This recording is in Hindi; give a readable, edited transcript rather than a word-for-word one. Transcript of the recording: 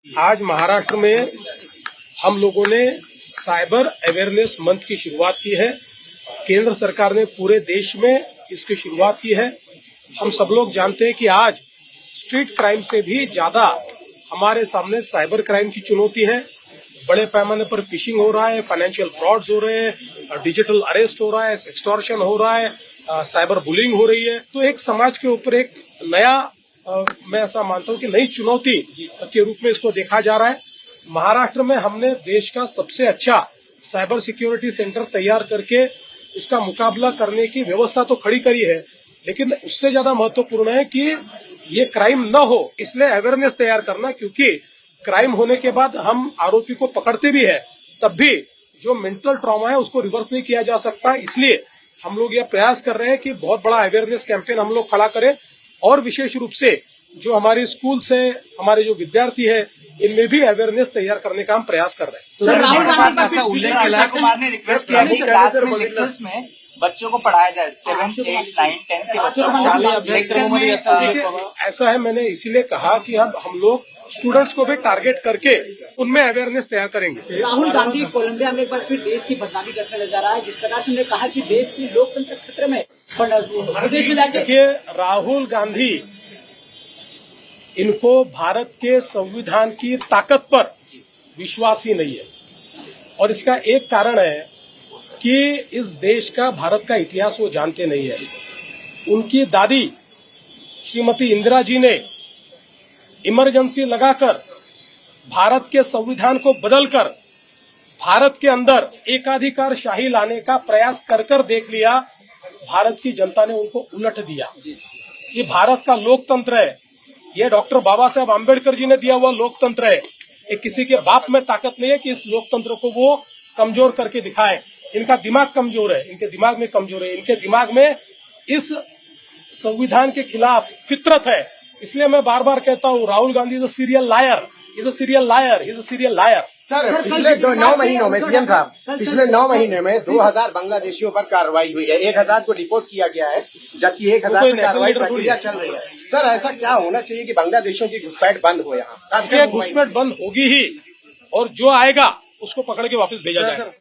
आज महाराष्ट्र में हम लोगों ने साइबर अवेयरनेस मंथ की शुरुआत की है। केंद्र सरकार ने पूरे देश में इसकी शुरुआत की है। हम सब लोग जानते हैं कि आज स्ट्रीट क्राइम से भी ज्यादा हमारे सामने साइबर क्राइम की चुनौती है। बड़े पैमाने पर फिशिंग हो रहा है, फाइनेंशियल फ्रॉड्स हो रहे हैं, डिजिटल अरेस्ट हो रहा है, सेक्सटॉर्शन हो रहा है, साइबर बुलिंग हो रही है। तो एक समाज के ऊपर एक नया मैं ऐसा मानता हूं कि नई चुनौती के रूप में इसको देखा जा रहा है। महाराष्ट्र में हमने देश का सबसे अच्छा साइबर सिक्योरिटी सेंटर तैयार करके इसका मुकाबला करने की व्यवस्था तो खड़ी करी है, लेकिन उससे ज्यादा महत्वपूर्ण है कि ये क्राइम न हो, इसलिए अवेयरनेस तैयार करना। क्योंकि क्राइम होने के बाद हम आरोपी को पकड़ते भी है, तब भी जो मेंटल ट्रॉमा है उसको रिवर्स नहीं किया जा सकता। इसलिए हम लोग यह प्रयास कर रहे हैं कि बहुत बड़ा अवेयरनेस कैंपेन हम लोग खड़ा करें, और विशेष रूप से जो हमारे स्कूल से हमारे जो विद्यार्थी है इनमें भी अवेयरनेस तैयार करने का हम प्रयास कर रहे हैं। सर, राहुल गांधी का उल्लेख किया, कुमार ने रिक्वेस्ट किया कि क्लास में लेक्चर्स में बच्चों को पढ़ाया जाए, 7th, 8th, 9th, 10th के बच्चों को लेक्चर में। ऐसा है, मैंने इसीलिए कहा कि अब हम लोग स्टूडेंट्स को भी टारगेट करके उनमें अवेयरनेस तैयार करेंगे। राहुल गांधी कोलंबिया में एक बार फिर देश की बदनामी करने नजर आ रहा है, जिस प्रकार से उन्होंने कहा कि देश की लोकतंत्र खतरे में, विदेश में जाके। देखिए, राहुल गांधी इनको भारत के संविधान की ताकत पर विश्वास ही नहीं है, और इसका एक कारण है कि इस देश का, भारत का इतिहास वो जानते नहीं है। उनकी दादी श्रीमती इंदिरा जी ने इमरजेंसी लगाकर भारत के संविधान को बदलकर भारत के अंदर एकाधिकार शाही लाने का प्रयास कर देख लिया। भारत की जनता ने उनको उलट दिया। ये भारत का लोकतंत्र है, ये डॉक्टर बाबा साहब आम्बेडकर जी ने दिया हुआ लोकतंत्र है। ये किसी के बाप में ताकत नहीं है कि इस लोकतंत्र को वो कमजोर करके दिखाए। इनका दिमाग कमजोर है, इनके दिमाग में कमजोर है, इनके दिमाग में इस संविधान के खिलाफ फितरत है। इसलिए मैं बार बार कहता हूँ, Rahul Gandhi is a serial liar, is a serial liar, is a serial liar. Sir, पिछले 9 महीनों में सीएम साहब, पिछले 9 महीने में 2000 बांग्लादेशियों पर कार्रवाई हुई है, 1000 को डिपोर्ट किया गया है, जबकि 1000 की कार्रवाई प्रक्रिया चल रही है। सर, ऐसा क्या होना चाहिए कि बांग्लादेशियों की घुसपैठ बंद हो? यहाँ घुसपैठ बंद होगी ही, और जो आएगा उसको पकड़ के वापस भेजा जाएगा।